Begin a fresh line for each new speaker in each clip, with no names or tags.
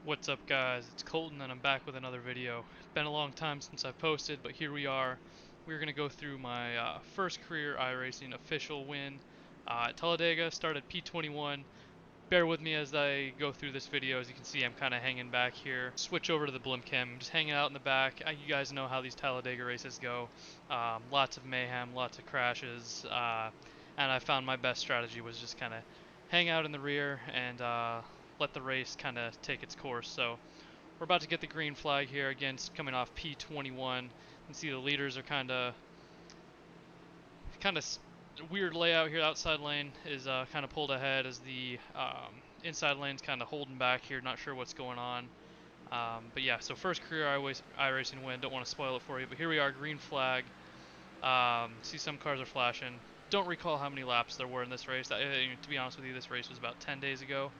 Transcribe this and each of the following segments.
What's up guys, it's Colton and I'm back with another video. It's been a long time since I've posted, but here we are. We're going to go through my first career iRacing official win at Talladega. Started P21. Bear with me as I go through this video. As you can see, I'm kind of hanging back here. Switch over to the blimp cam, just hanging out in the back. You guys know how these Talladega races go. Lots of mayhem, lots of crashes, and I found my best strategy was just kind of hang out in the rear and let the race kind of take its course. So we're about to get the green flag here. Again, it's coming off P21. You can see the leaders are kind of weird layout here. Outside lane is kind of pulled ahead as the inside lane's kind of holding back here. Not sure what's going on. But yeah, so first career iRacing win. Don't want to spoil it for you, but here we are, green flag. See some cars are flashing. Don't recall how many laps there were in this race. To be honest with you, this race was about 10 days ago.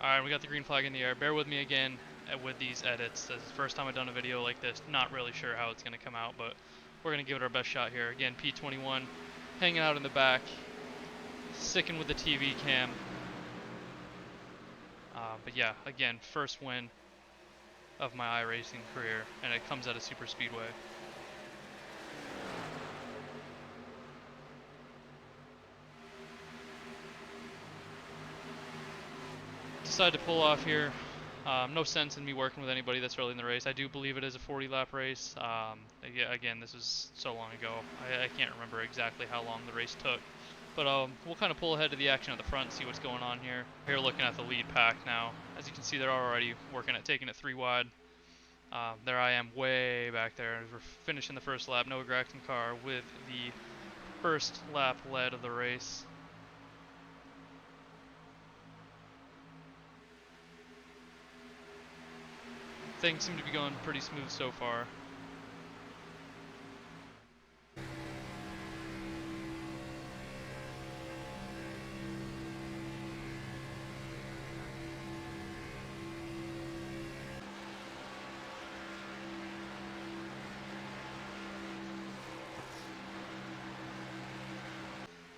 Alright, we got the green flag in the air. Bear with me again with these edits. This is the first time I've done a video like this. Not really sure how it's going to come out, but we're going to give it our best shot here. Again, P21, hanging out in the back, sticking with the TV cam. But yeah, again, first win of my iRacing career, and it comes at a super speedway. Decided to pull off here. No sense in me working with anybody that's early in the race. I do believe it is a 40-lap race. Again, this was so long ago. I can't remember exactly how long the race took. But we'll kind of pull ahead to the action at the front and see what's going on here. Here looking at the lead pack now. As you can see, they're already working at taking it 3 wide. There I am way back there. We're finishing the first lap. Noah Gragson car with the first lap lead of the race. Things seem to be going pretty smooth so far.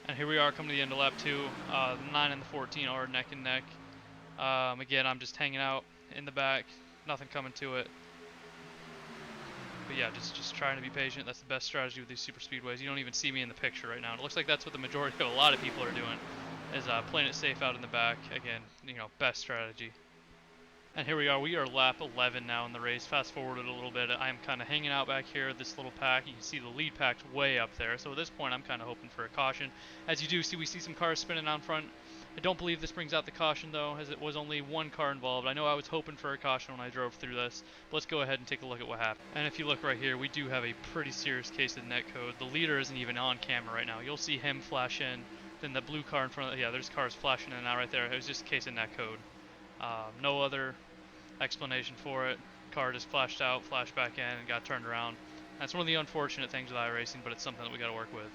And here we are coming to the end of lap 2. The 9 and the 14 are neck and neck. Again, I'm just hanging out in the back. Nothing coming to it. But yeah, just trying to be patient. That's the best strategy with these super speedways. You don't even see me in the picture right now. It looks like that's what the majority of a lot of people are doing, is playing it safe out in the back. Again, best strategy. And here we are lap 11 now in the race. Fast forwarded a little bit. I'm kind of hanging out back here, this little pack. You can see the lead pack's way up there. So at this point, I'm kind of hoping for a caution. As you do see, we see some cars spinning out front. I don't believe this brings out the caution though, as it was only one car involved. I know I was hoping for a caution when I drove through this, but let's go ahead and take a look at what happened. And if you look right here, we do have a pretty serious case of netcode. The leader isn't even on camera right now. You'll see him flash in, then the blue car in front of, yeah, there's cars flashing in and out right there. It was just a case of netcode. No other explanation for it. Car just flashed out, flashed back in, and got turned around. That's one of the unfortunate things with iRacing, but it's something that we got to work with.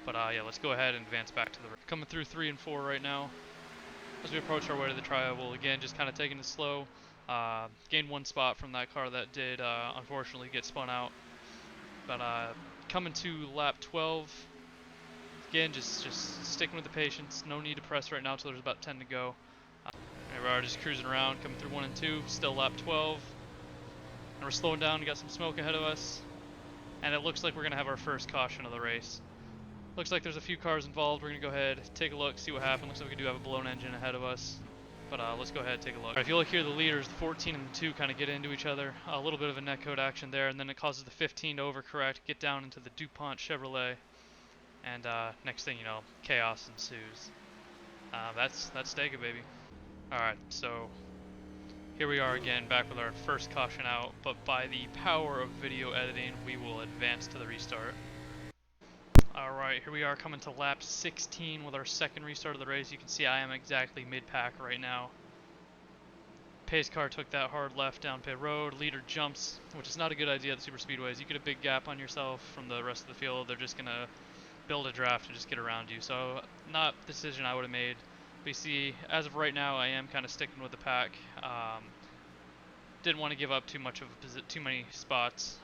But yeah, let's go ahead and advance back to the race. Coming through 3 and 4 right now. As we approach our way to the tri-oval, again, just kind of taking it slow. Gained 1 spot from that car that did unfortunately get spun out. But coming to lap 12, again, just sticking with the patience. No need to press right now until there's about 10 to go. Here we are, just cruising around, coming through 1 and 2, still lap 12. And we're slowing down, we got some smoke ahead of us. And it looks like we're going to have our first caution of the race. Looks like there's a few cars involved. We're going to go ahead, take a look, see what happens. Looks like we do have a blown engine ahead of us. But let's go ahead and take a look. Right, if you look here, the leaders, the 14 and the 2 kind of get into each other. A little bit of a netcode action there, and then it causes the 15 to overcorrect, get down into the DuPont Chevrolet. And next thing you know, chaos ensues. That's Dega, baby. Alright, so here we are again, back with our first caution out, but by the power of video editing, we will advance to the restart. Alright, here we are coming to lap 16 with our second restart of the race. You can see I am exactly mid-pack right now. Pace car took that hard left down pit road. Leader jumps, which is not a good idea at the super speedways. You get a big gap on yourself from the rest of the field. They're just going to build a draft to just get around you. So not the decision I would have made. But you see, as of right now, I am kind of sticking with the pack. Didn't want to give up too many spots.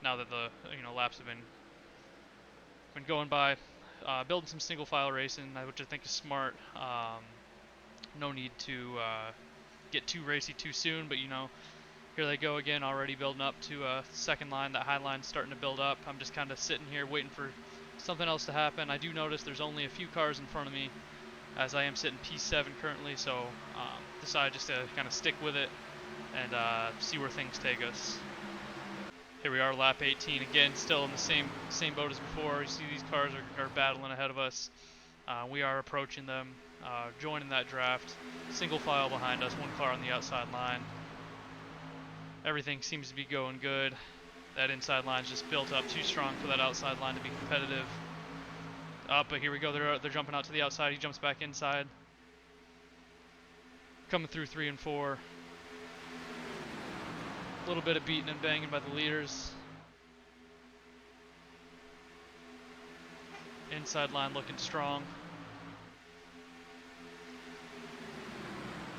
Now that the laps have been going by, building some single file racing, which I think is smart. No need to get too racy too soon, but you know, here they go again, already building up to a second line. That high line's starting to build up. I'm just kind of sitting here waiting for something else to happen. I do notice there's only a few cars in front of me, as I am sitting P7 currently, so decided just to kind of stick with it and see where things take us. Here we are, lap 18 again, still in the same boat as before. You see these cars are battling ahead of us. We are approaching them, joining that draft. Single file behind us, one car on the outside line. Everything seems to be going good. That inside line's just built up too strong for that outside line to be competitive. But here we go, they're jumping out to the outside. He jumps back inside. Coming through 3 and 4. A little bit of beating and banging by the leaders. Inside line looking strong.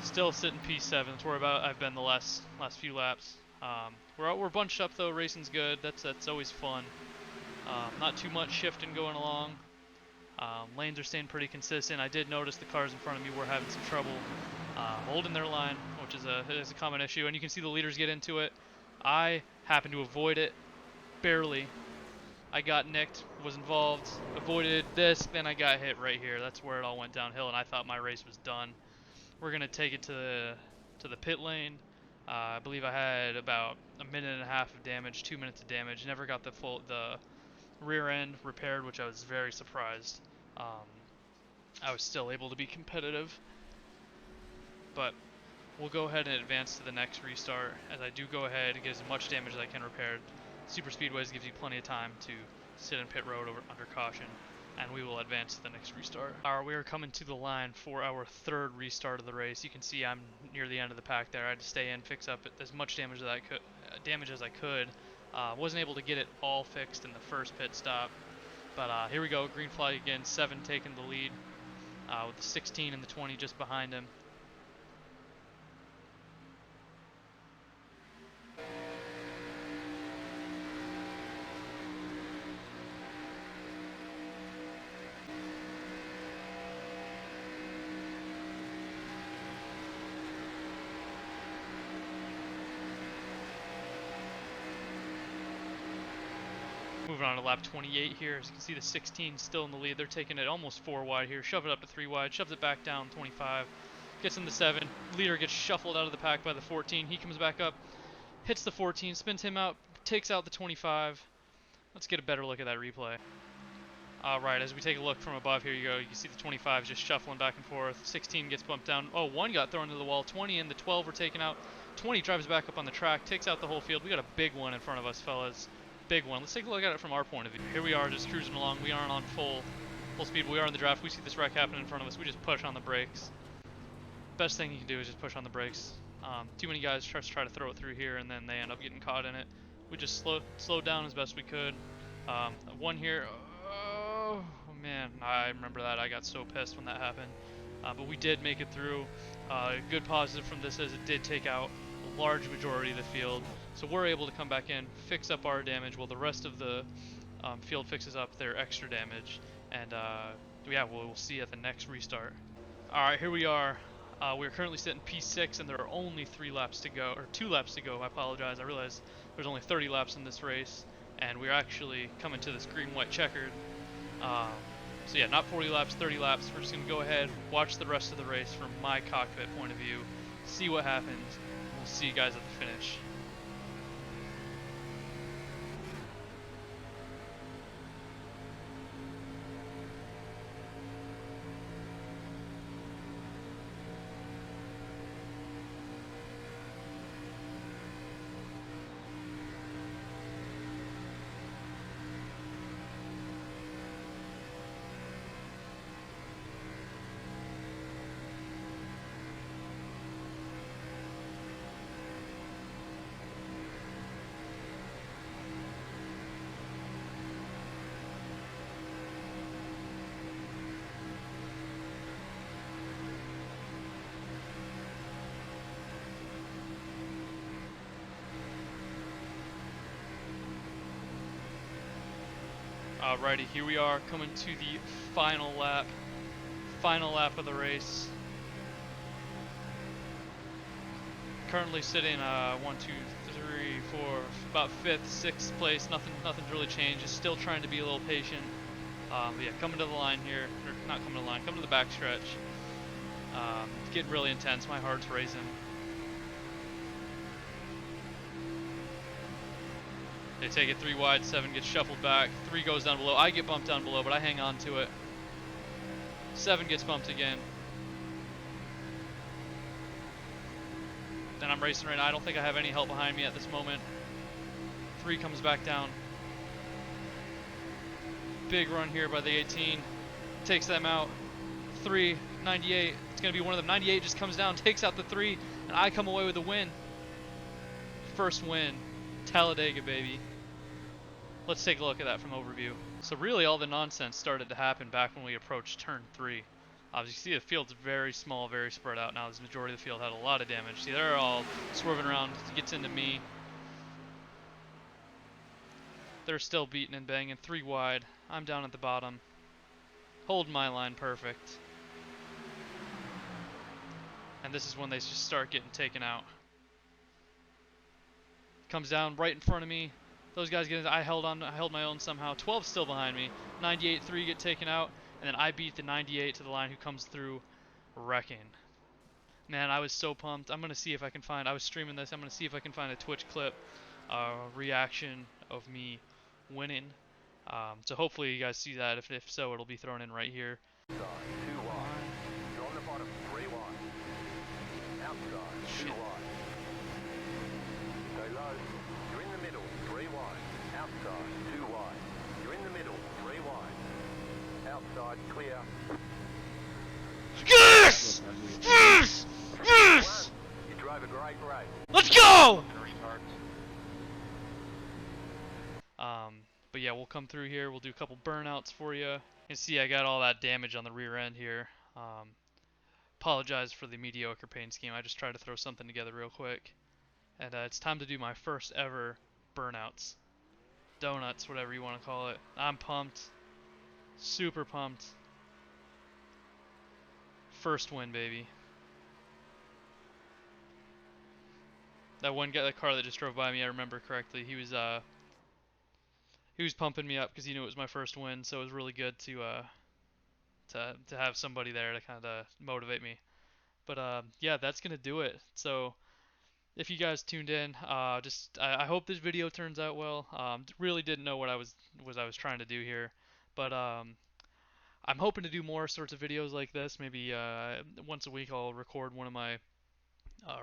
Still sitting P7. That's where I've been the last few laps. We're bunched up though. Racing's good. That's always fun. Not too much shifting going along. Lanes are staying pretty consistent. I did notice the cars in front of me were having some trouble holding their line, which is a common issue. And you can see the leaders get into it. I happened to avoid it barely. I got nicked, was involved, avoided this, then I got hit right here. That's where it all went downhill, and I thought my race was done. We're gonna take it to the pit lane. I believe I had about a minute and a half of damage, 2 minutes of damage. Never got the rear end repaired, which I was very surprised. I was still able to be competitive, but we'll go ahead and advance to the next restart. As I do go ahead and get as much damage as I can repaired. Super Speedways gives you plenty of time to sit in pit road under caution, and we will advance to the next restart. We are coming to the line for our third restart of the race. You can see I'm near the end of the pack there. I had to stay in, fix up as much damage as I could. Wasn't able to get it all fixed in the first pit stop, but here we go. Green flag again. 7 taking the lead with the 16 and the 20 just behind him. Moving on to lap 28 here. As you can see, the 16 still in the lead. They're taking it almost 4 wide here. Shove it up to 3 wide. Shoves it back down 25. Gets in the 7. Leader gets shuffled out of the pack by the 14. He comes back up. Hits the 14. Spins him out. Takes out the 25. Let's get a better look at that replay. Alright, as we take a look from above, here you go. You see the 25 just shuffling back and forth. 16 gets bumped down. Oh, 1 got thrown into the wall. 20 and the 12 were taken out. 20 drives back up on the track. Takes out the whole field. We got a big one in front of us, fellas. Big one. Let's take a look at it from our point of view. Here we are just cruising along. We aren't on full speed. We are in the draft. We see this wreck happening in front of us. We just push on the brakes. Best thing you can do is just push on the brakes. Too many guys try to throw it through here, and then they end up getting caught in it. We just slowed down as best we could. One here. Oh man, I remember that. I got so pissed when that happened. But we did make it through. Good positive from this is it did take out a large majority of the field. So we're able to come back in, fix up our damage, while the rest of the field fixes up their extra damage. And yeah, we'll see at the next restart. Alright, here we are. We're currently sitting P6, and there are only 3 laps to go, or 2 laps to go. I apologize. I realize there's only 30 laps in this race, and we're actually coming to this green-white checkered. So yeah, not 40 laps, 30 laps. We're just going to go ahead, watch the rest of the race from my cockpit point of view, see what happens. We'll see you guys at the finish. Alrighty, here we are coming to the final lap of the race. Currently sitting 1, 2, 3, 4, about 5th, 6th place. Nothing's really changed. Just still trying to be a little patient. But yeah, coming to the line here, or not coming to the line, coming to the back stretch. It's getting really intense. My heart's racing. They take it 3 wide, 7 gets shuffled back, 3 goes down below. I get bumped down below, but I hang on to it. 7 gets bumped again. Then I'm racing right now. I don't think I have any help behind me at this moment. 3 comes back down. Big run here by the 18. Takes them out. 3, 98. It's going to be one of them. 98 just comes down, takes out the 3, and I come away with a win. First win. Talladega, baby. Let's take a look at that from overview. So really all the nonsense started to happen back when we approached turn 3. As you see, the field's very small, very spread out now. The majority of the field had a lot of damage. See, they're all swerving around. It gets into me. They're still beating and banging. 3 wide. I'm down at the bottom. Holding my line perfect. And this is when they just start getting taken out. Comes down right in front of me. Those guys get in. I held my own somehow. 12 still behind me. 98, 3 get taken out. And then I beat the 98 to the line who comes through wrecking. Man, I was so pumped. I'm going to see if I can find, I was streaming this, I'm going to see if I can find a Twitch clip, reaction of me winning. So hopefully you guys see that. If so, it'll be thrown in right here.
2 wide. You're on the bottom, 3 wide. Outside, 2 wide. Stay low. You're in the middle, 3 wide. Outside, 2 wide. You're in the middle, 3 wide. Outside, clear.
Yes! Yes! Yes!
You drove a great race.
Let's go! But yeah, we'll come through here. We'll do a couple burnouts for you. You can see I got all that damage on the rear end here. Apologize for the mediocre paint scheme. I just tried to throw something together real quick. And it's time to do my first ever burnouts. Donuts, whatever you want to call it. I'm pumped. Super pumped. First win, baby. That one guy, that car that just drove by me, I remember correctly. He was pumping me up because he knew it was my first win, so it was really good to have somebody there to kind of motivate me. But yeah, that's gonna do it. So if you guys tuned in, I hope this video turns out well. Really didn't know what I was trying to do here, but I'm hoping to do more sorts of videos like this. Maybe once a week I'll record one of my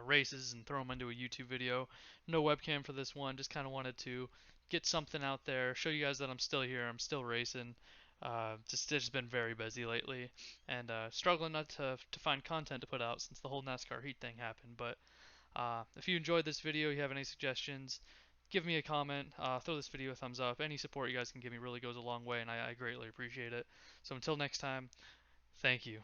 races and throw them into a YouTube video. No webcam for this one. Just kind of wanted to get something out there, show you guys that I'm still here. I'm still racing. Just been very busy lately, and struggling not to find content to put out since the whole NASCAR heat thing happened. But if you enjoyed this video, you have any suggestions, give me a comment, throw this video a thumbs up. Any support you guys can give me really goes a long way, and I greatly appreciate it. So until next time, thank you.